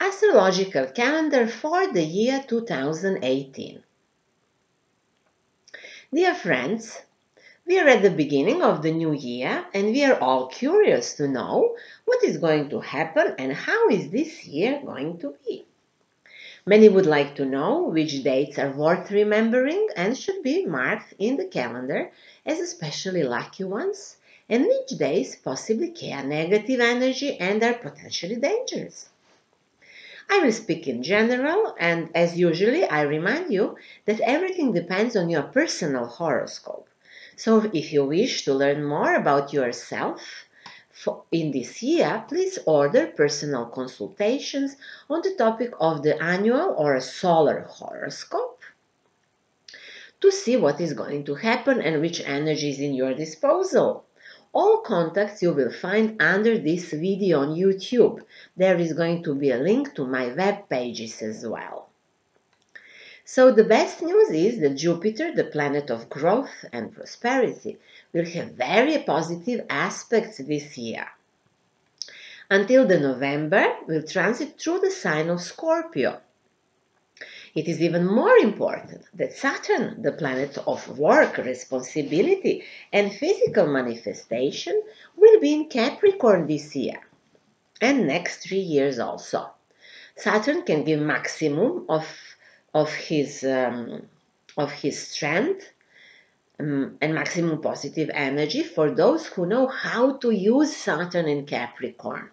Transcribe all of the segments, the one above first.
Astrological calendar for the year 2018. Dear friends, we are at the beginning of the new year and we are all curious to know what is going to happen and how is this year going to be. Many would like to know which dates are worth remembering and should be marked in the calendar as especially lucky ones, and which days possibly carry negative energy and are potentially dangerous. I will speak in general, and as usually, I remind you that everything depends on your personal horoscope. So, if you wish to learn more about yourself in this year, please order personal consultations on the topic of the annual or solar horoscope to see what is going to happen and which energy is in your disposal. All contacts you will find under this video on YouTube. There is going to be a link to my web pages as well. So the best news is that Jupiter, the planet of growth and prosperity, will have very positive aspects this year. Until the November, will transit through the sign of Scorpio. It is even more important that Saturn, the planet of work, responsibility, and physical manifestation, will be in Capricorn this year and next 3 years also. Saturn can give maximum of his strength and maximum positive energy for those who know how to use Saturn in Capricorn.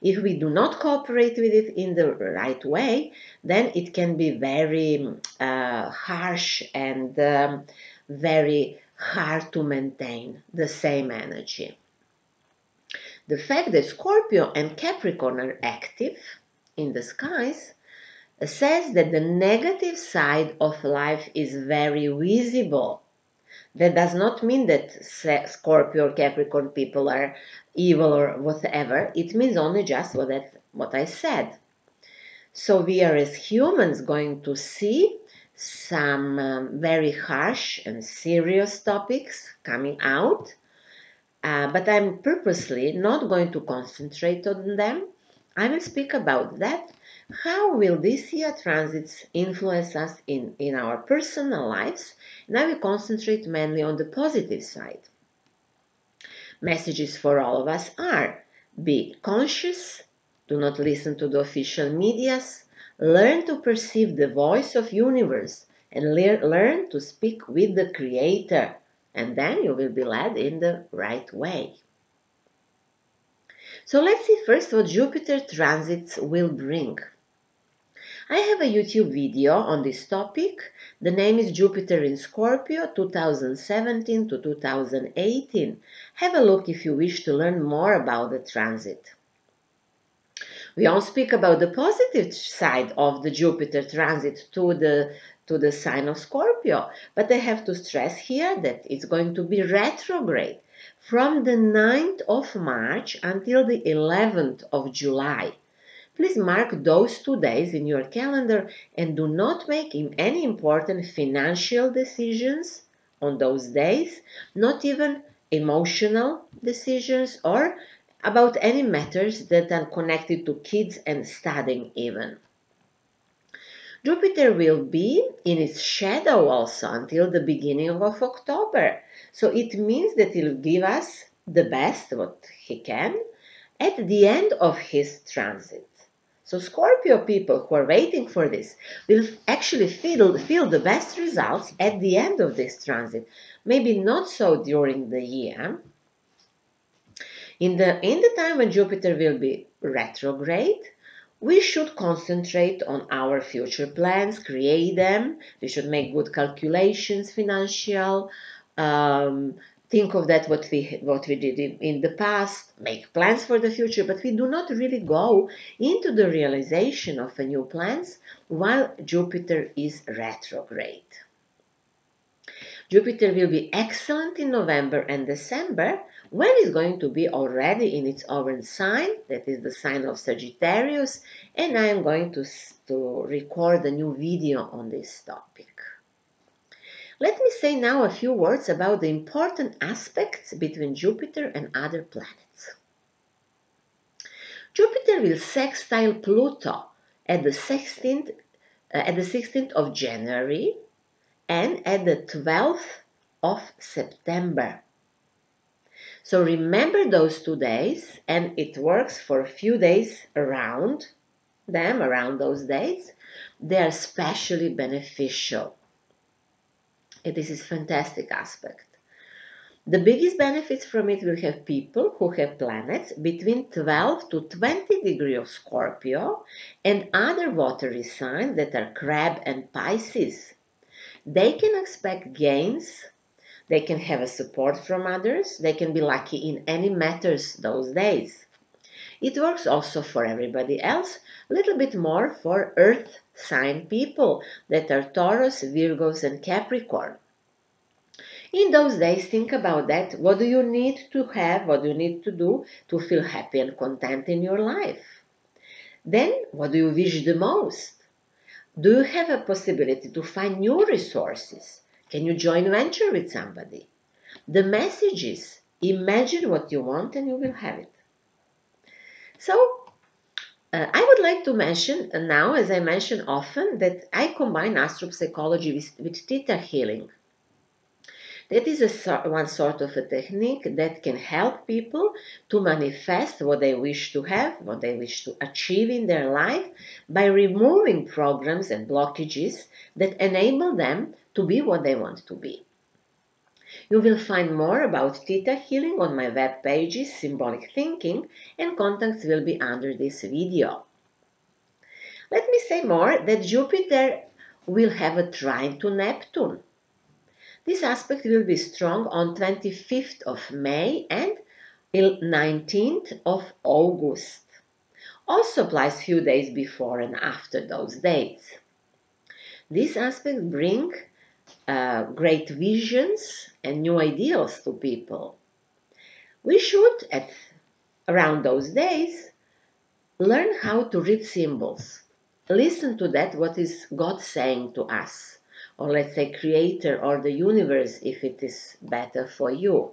If we do not cooperate with it in the right way, then it can be very harsh and very hard to maintain the same energy. The fact that Scorpio and Capricorn are active in the skies says that the negative side of life is very visible. That does not mean that Scorpio or Capricorn people are evil or whatever. It means only just what I said. So we are as humans going to see some very harsh and serious topics coming out, but I'm purposely not going to concentrate on them. I will speak about that. How will this year transits influence us in our personal lives? And I will concentrate mainly on the positive side. Messages for all of us are: be conscious, do not listen to the official medias, learn to perceive the voice of universe, and learn to speak with the Creator, and then you will be led in the right way. So let's see first what Jupiter transits will bring. I have a YouTube video on this topic. The name is Jupiter in Scorpio 2017 to 2018. Have a look if you wish to learn more about the transit. We all speak about the positive side of the Jupiter transit to the sign of Scorpio, but I have to stress here that it's going to be retrograde from the 9th of March until the 11th of July. Please mark those 2 days in your calendar and do not make any important financial decisions on those days, not even emotional decisions or about any matters that are connected to kids and studying even. Jupiter will be in its shadow also until the beginning of October. So it means that he will give us the best what he can at the end of his transit. So Scorpio people who are waiting for this will actually feel the best results at the end of this transit. Maybe not so during the year. In the time when Jupiter will be retrograde, we should concentrate on our future plans, create them. We should make good calculations, financial, think of that what we did in the past, make plans for the future, but we do not really go into the realization of a new plans while Jupiter is retrograde. Jupiter will be excellent in November and December when it's going to be already in its own sign, that is the sign of Sagittarius, and I am going to record a new video on this topic. Let me say now a few words about the important aspects between Jupiter and other planets. Jupiter will sextile Pluto at the 16th of January and at the 12th of September. So remember those 2 days, and it works for a few days around those days. They are especially beneficial. And this is fantastic aspect. The biggest benefits from it will have people who have planets between 12 to 20 degrees of Scorpio and other watery signs that are Crab and Pisces. They can expect gains, they can have a support from others, they can be lucky in any matters those days. It works also for everybody else, a little bit more for earth sign people that are Taurus, Virgos and Capricorn. In those days, think about that. What do you need to have? What do you need to do to feel happy and content in your life? Then, what do you wish the most? Do you have a possibility to find new resources? Can you join venture with somebody? The message is, imagine what you want and you will have it. So, I would like to mention now, as I mention often, that I combine astropsychology with theta healing. That is one sort of a technique that can help people to manifest what they wish to have, what they wish to achieve in their life by removing programs and blockages that enable them to be what they want to be. You will find more about theta healing on my web pages, Symbolic Thinking, and contacts will be under this video. Let me say more that Jupiter will have a trine to Neptune. This aspect will be strong on 25th of May and 19th of August. Also applies few days before and after those dates. This aspect brings great visions and new ideals to people. We should, around those days, learn how to read symbols. Listen to that, what is God saying to us, or let's say Creator or the universe if it is better for you.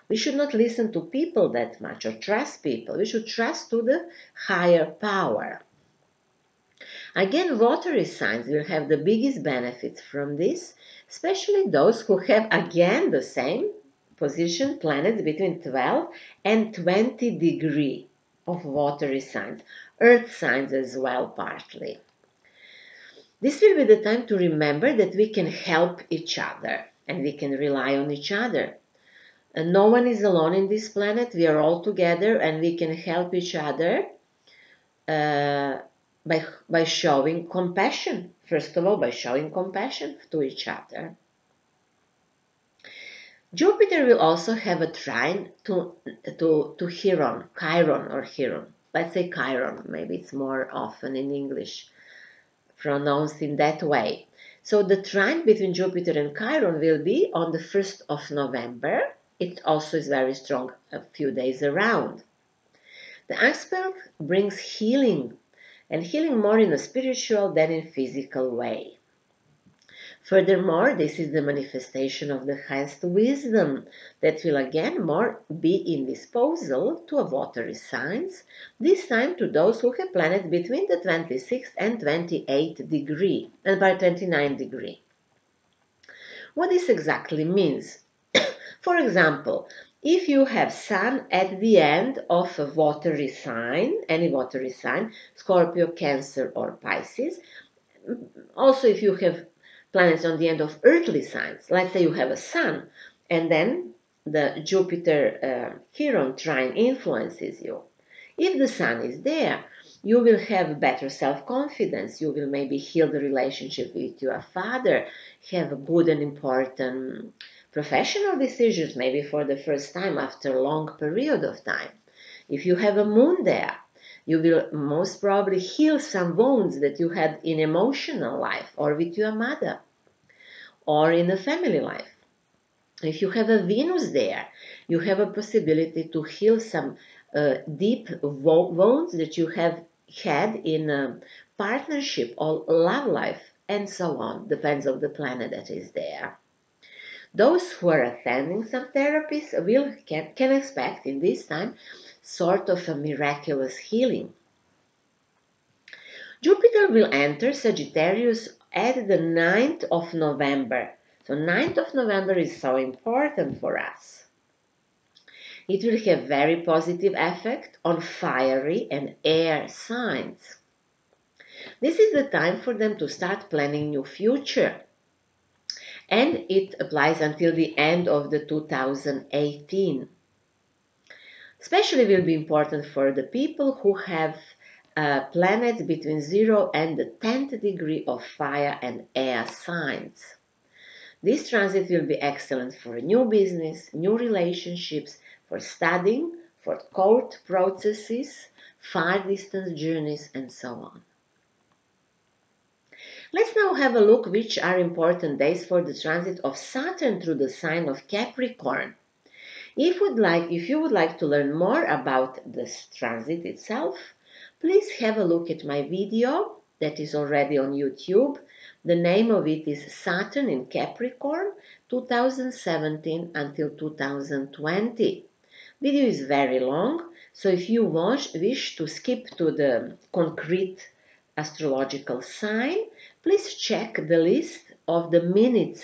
We should not listen to people that much or trust people. We should trust to the higher power. Again, watery signs will have the biggest benefits from this, especially those who have again the same position planets between 12 and 20 degrees of watery signs, earth signs as well partly. This will be the time to remember that we can help each other and we can rely on each other. And no one is alone in this planet. We are all together and we can help each other by showing compassion. First of all, by showing compassion to each other. Jupiter will also have a trine to Chiron, or Chiron. Let's say Chiron, maybe it's more often in English pronounced in that way. So the trine between Jupiter and Chiron will be on the 1st of November. It also is very strong a few days around. The aspect brings healing, and healing more in a spiritual than in physical way. Furthermore, this is the manifestation of the highest wisdom that will again more be in disposal to watery signs, this time to those who have planets between the 26th and 28th degree, and by 29 degree. What this exactly means? For example, if you have Sun at the end of a watery sign, any watery sign, Scorpio, Cancer or Pisces, also if you have planets on the end of earthly signs, let's say you have a Sun, and then the Jupiter Chiron trine influences you. If the Sun is there, you will have better self-confidence, you will maybe heal the relationship with your father, have good and important professional decisions, maybe for the first time after a long period of time. If you have a Moon there, you will most probably heal some wounds that you had in emotional life or with your mother or in a family life. If you have a Venus there, you have a possibility to heal some deep wounds that you have had in a partnership or love life and so on. Depends on the planet that is there. Those who are attending some therapies can expect in this time sort of a miraculous healing. Jupiter will enter Sagittarius at the 9th of November. So 9th of November is so important for us. It will have very positive effect on fiery and air signs. This is the time for them to start planning new future. And it applies until the end of the 2018. Especially will be important for the people who have planets between 0 and the 10th degree of fire and air signs. This transit will be excellent for a new business, new relationships, for studying, for court processes, far distance journeys, and so on. Let's now have a look which are important days for the transit of Saturn through the sign of Capricorn. If you would like to learn more about this transit itself, please have a look at my video that is already on YouTube. The name of it is Saturn in Capricorn 2017 until 2020. Video is very long, so if you wish to skip to the concrete astrological sign, please check the list of the minutes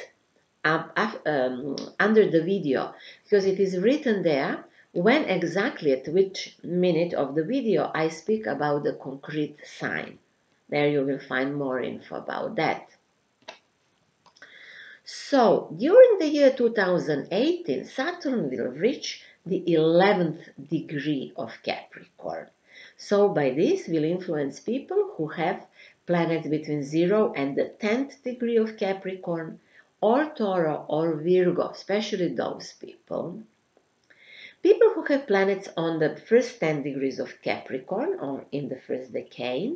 under the video, because it is written there when exactly at which minute of the video I speak about the concrete sign. There you will find more info about that. So, during the year 2018, Saturn will reach the 11th degree of Capricorn. So, by this will influence people who have planets between 0 and the 10th degree of Capricorn, or Tauro or Virgo, especially those people. People who have planets on the first 10 degrees of Capricorn or in the first decade,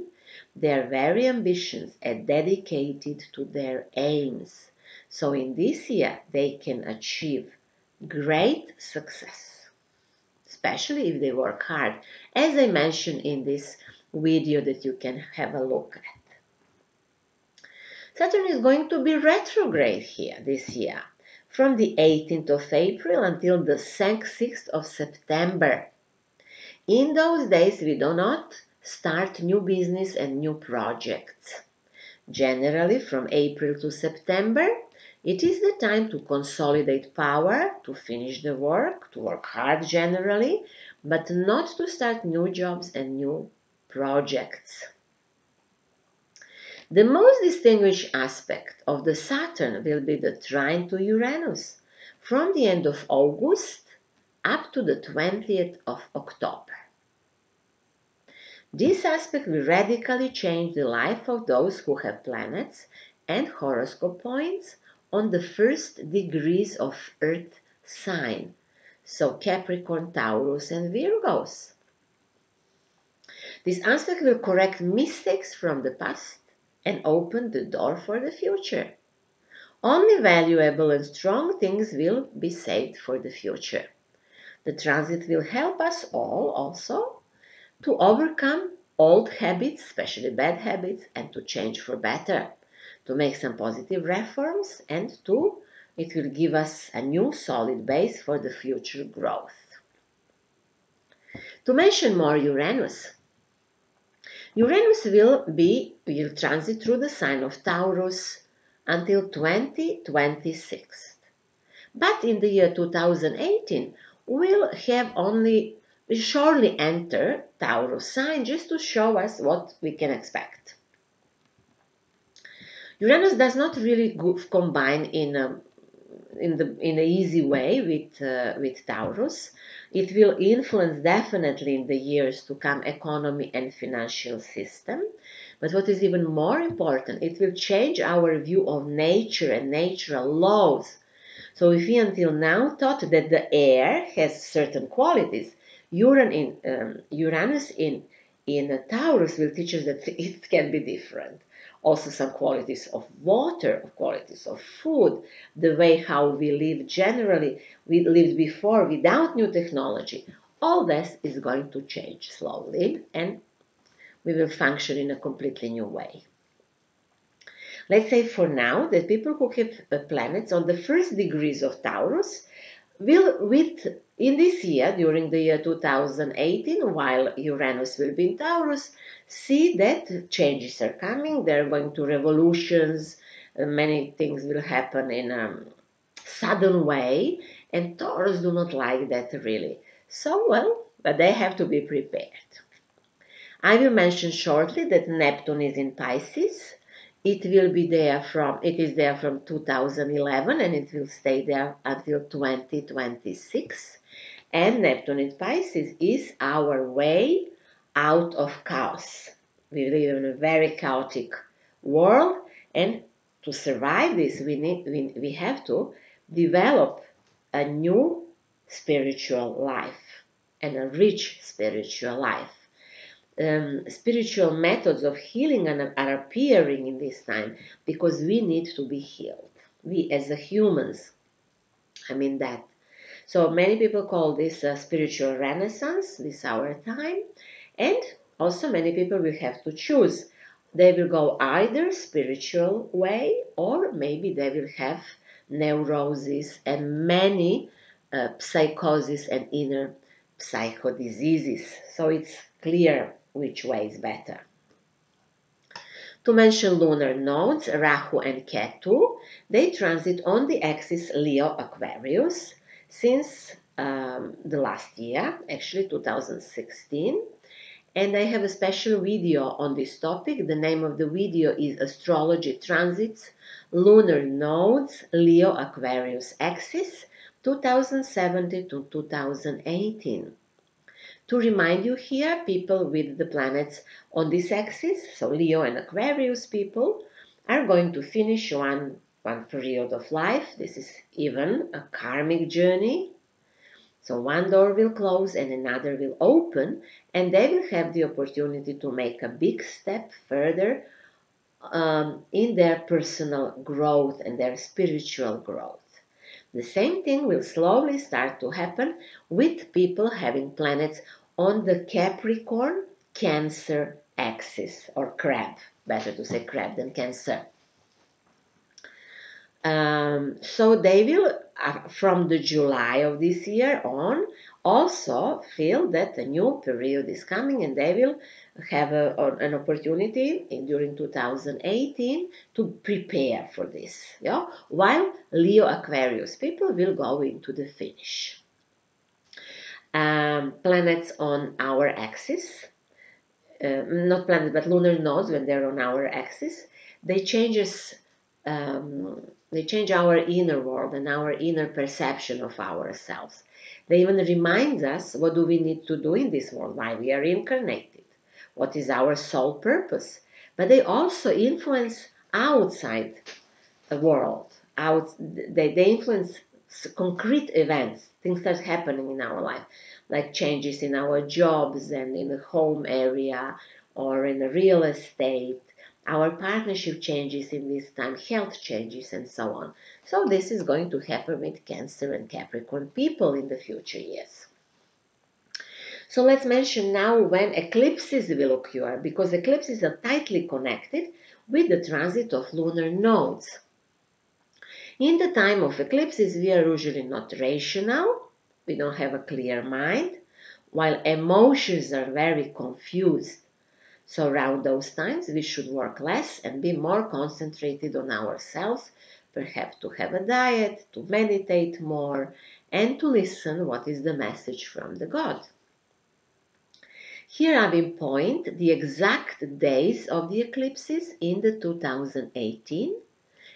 they are very ambitious and dedicated to their aims. So in this year, they can achieve great success, especially if they work hard, as I mentioned in this video that you can have a look at. Saturn is going to be retrograde here this year, from the 18th of April until the 6th of September. In those days, we do not start new business and new projects. Generally, from April to September, it is the time to consolidate power, to finish the work, to work hard generally, but not to start new jobs and new projects. The most distinguished aspect of the Saturn will be the trine to Uranus from the end of August up to the 20th of October. This aspect will radically change the life of those who have planets and horoscope points on the first degrees of Earth sign, so Capricorn, Taurus, and Virgos. This aspect will correct mistakes from the past and open the door for the future. Only valuable and strong things will be saved for the future. The transit will help us all also to overcome old habits, especially bad habits, and to change for better, to make some positive reforms, and it will give us a new solid base for the future growth. To mention more Uranus. Uranus will transit through the sign of Taurus until 2026. But in the year 2018, we'll surely enter Taurus sign just to show us what we can expect. Uranus does not really combine in an easy way with Taurus. It will influence definitely in the years to come economy and financial system. But what is even more important, it will change our view of nature and natural laws. So if we until now thought that the air has certain qualities, Uranus in Taurus will teach us that it can be different. Also some qualities of water, qualities of food, the way how we live generally, we lived before without new technology. All this is going to change slowly and we will function in a completely new way. Let's say for now that people who have planets on the first degrees of Taurus In this year, during the year 2018, while Uranus will be in Taurus, see that changes are coming. They're going to revolutions. Many things will happen in a sudden way, and Taurus do not like that really. So, well, but they have to be prepared. I will mention shortly that Neptune is in Pisces. It is there from 2011 and it will stay there until 2026. And Neptune in Pisces is our way out of chaos. We live in a very chaotic world, and to survive this, we have to develop a new spiritual life and a rich spiritual life. Spiritual methods of healing are appearing in this time because we need to be healed. We as humans, I mean that. So many people call this a spiritual renaissance, this our time, and also many people will have to choose. They will go either spiritual way or maybe they will have neurosis and many psychosis and inner psycho diseases. So it's clear which way is better. To mention lunar nodes, Rahu and Ketu, they transit on the axis Leo-Aquarius since the last year, actually 2016. And I have a special video on this topic. The name of the video is Astrology Transits, Lunar Nodes, Leo-Aquarius Axis, 2017 to 2018. To remind you here, people with the planets on this axis, so Leo and Aquarius people, are going to finish one period of life. This is even a karmic journey. So one door will close and another will open, and they will have the opportunity to make a big step further in their personal growth and their spiritual growth. The same thing will slowly start to happen with people having planets on the Capricorn Cancer axis, or crab, better to say crab than Cancer. So they will, from the July of this year on, also feel that a new period is coming, and they will have an opportunity during 2018 to prepare for this. Yeah? While Leo Aquarius people will go into the finish. Planets on our axis, not planets but lunar nodes, when they're on our axis, they changes they change our inner world and our inner perception of ourselves. They even remind us what do we need to do in this world, why we are incarnated, what is our sole purpose. But they also influence outside the world. They influence concrete events, things that are happening in our life, like changes in our jobs and in the home area or in the real estate, our partnership changes in this time, health changes, and so on. So this is going to happen with Cancer and Capricorn people in the future years. So let's mention now when eclipses will occur, because eclipses are tightly connected with the transit of lunar nodes. In the time of eclipses, we are usually not rational, we don't have a clear mind, while emotions are very confused. So around those times we should work less and be more concentrated on ourselves, perhaps to have a diet, to meditate more, and to listen what is the message from the God. Here I will point the exact days of the eclipses in the 2018,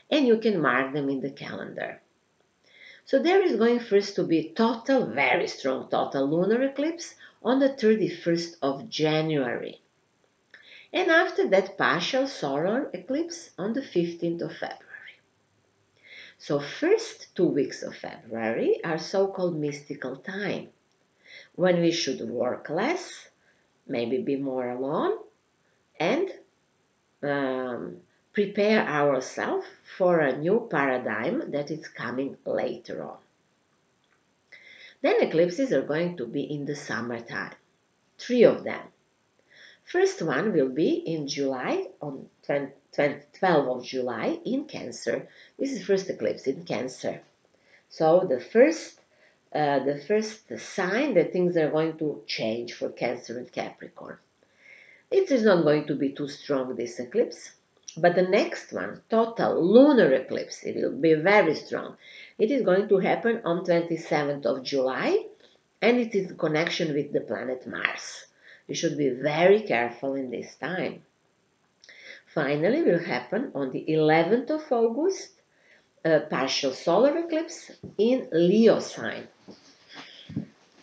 and you can mark them in the calendar. So there is going first to be total, very strong total lunar eclipse on the 31st of January. And after that, partial solar eclipse on the 15th of February. So first 2 weeks of February are so-called mystical time, when we should work less, maybe be more alone, and prepare ourselves for a new paradigm that is coming later on. Then eclipses are going to be in the summertime, 3 of them. First one will be in July, on 12th of July in Cancer. This is first eclipse in Cancer. So the first the first sign that things are going to change for Cancer and Capricorn. It is not going to be too strong, this eclipse, but the next one, total lunar eclipse, it will be very strong. It is going to happen on 27th of July, and it is in connection with the planet Mars. You should be very careful in this time. Finally, will happen on the 11th of August, a partial solar eclipse in Leo sign.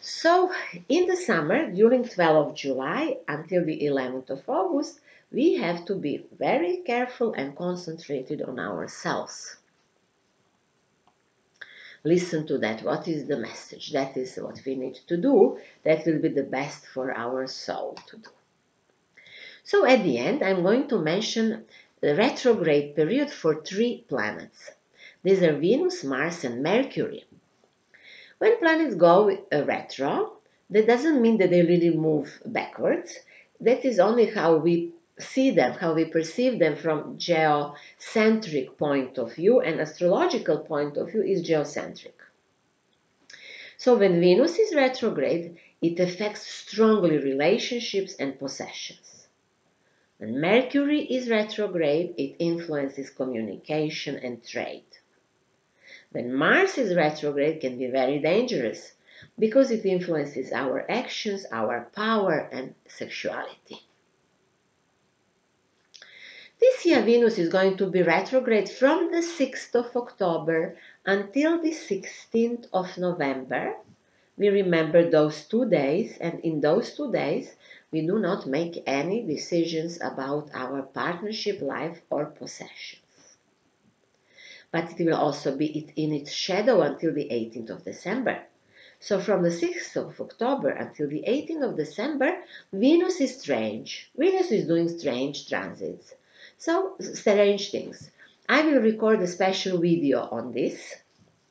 So, in the summer, during 12th of July until the 11th of August, we have to be very careful and concentrated on ourselves. Listen to that. What is the message? That is what we need to do. That will be the best for our soul to do. So at the end, I'm going to mention the retrograde period for 3 planets. These are Venus, Mars, and Mercury. When planets go retro, that doesn't mean that they really move backwards. That is only how we see them, how we perceive them from geocentric point of view, and astrological point of view is geocentric. So when Venus is retrograde, it affects strongly relationships and possessions. When Mercury is retrograde, it influences communication and trade. When Mars is retrograde, it can be very dangerous because it influences our actions, our power, and sexuality. This year, Venus is going to be retrograde from the 6th of October until the 16th of November. We remember those 2 days, and in those 2 days, we do not make any decisions about our partnership life or possessions. But it will also be in its shadow until the 18th of December. So from the 6th of October until the 18th of December, Venus is strange. Venus is doing strange transits. So, strange things. I will record a special video on this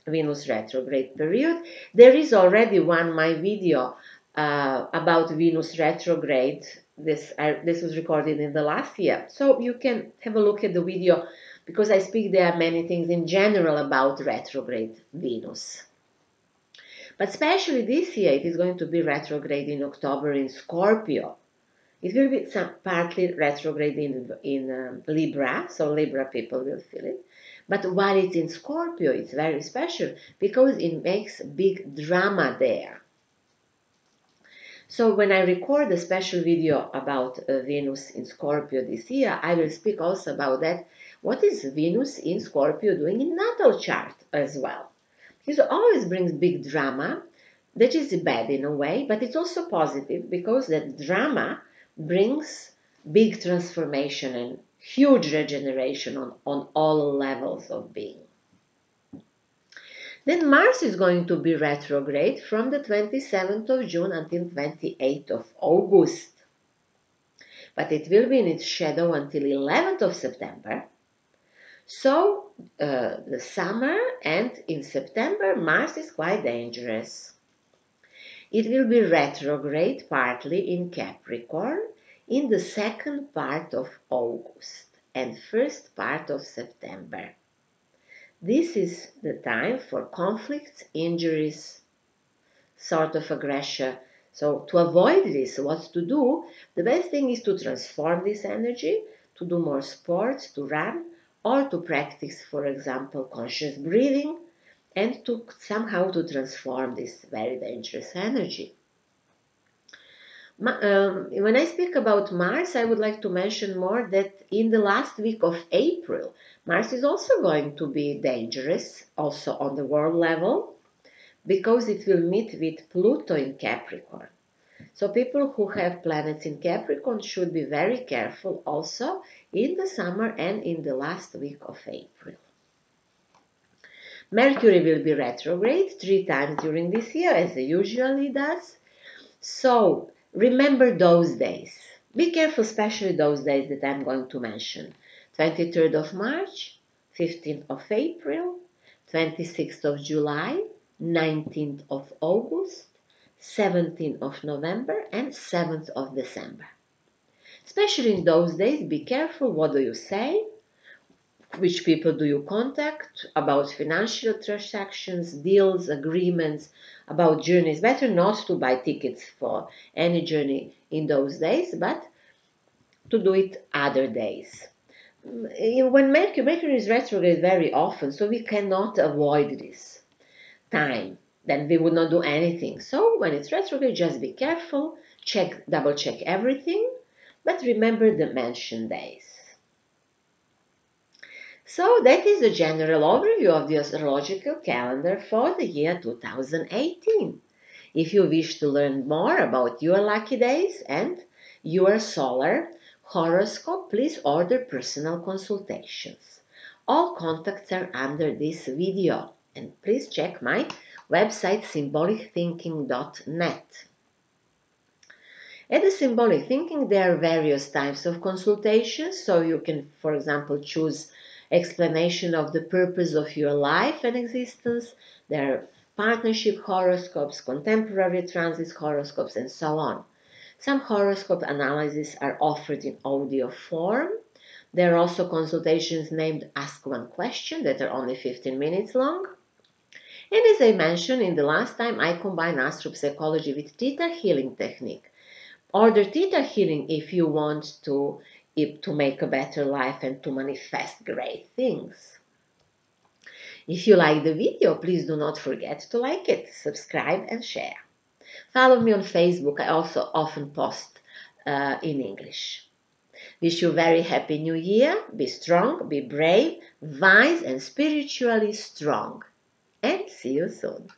Venus retrograde period. There is already my video about Venus retrograde. This was recorded in the last year. So you can have a look at the video because I speak there many things in general about retrograde Venus. But especially this year, it is going to be retrograde in October in Scorpio. It will be partly retrograde in Libra, so Libra people will feel it. But while it's in Scorpio, it's very special because it makes big drama there. So when I record a special video about Venus in Scorpio this year, I will speak also about that. What is Venus in Scorpio doing in natal chart as well? It always brings big drama. That is bad in a way, but it's also positive because that drama brings big transformation and huge regeneration on all levels of being. Then Mars is going to be retrograde from the 27th of June until 28th of August. But it will be in its shadow until 11th of September. So the summer and in September, Mars is quite dangerous. It will be retrograde partly in Capricorn in the second part of August and first part of September. This is the time for conflicts, injuries, sort of aggression. So to avoid this, what to do? The best thing is to transform this energy, to do more sports, to run, or to practice, for example, conscious breathing, and to somehow to transform this very dangerous energy. When I speak about Mars, I would like to mention more that in the last week of April, Mars is also going to be dangerous, also on the world level, because it will meet with Pluto in Capricorn. So people who have planets in Capricorn should be very careful also in the summer and in the last week of April. Mercury will be retrograde 3 times during this year, as it usually does. So remember those days. Be careful, especially those days that I'm going to mention. 23rd of March, 15th of April, 26th of July, 19th of August, 17th of November, and 7th of December. Especially in those days, be careful what do you say. which people do you contact, about financial transactions, deals, agreements, about journeys. Better not to buy tickets for any journey in those days, but to do it other days. When Mercury is retrograde very often, so we cannot avoid this time. Then we would not do anything. So when it's retrograde, just be careful, double check everything, but remember the mentioned days. So that is a general overview of the astrological calendar for the year 2018. If you wish to learn more about your lucky days and your solar horoscope, please order personal consultations. All contacts are under this video, and please check my website symbolicthinking.net. At the symbolic thinking, there are various types of consultations, so you can, for example, choose explanation of the purpose of your life and existence. There are partnership horoscopes, contemporary transit horoscopes, and so on. Some horoscope analyses are offered in audio form. There are also consultations named Ask One Question that are only 15 minutes long. And as I mentioned in the last time, I combine astropsychology with theta healing technique. Order theta healing if you want to make a better life and to manifest great things. If you like the video, please do not forget to like it, subscribe and share. Follow me on Facebook. I also often post in English. Wish you a very happy new year. Be strong, be brave, wise and spiritually strong. And see you soon.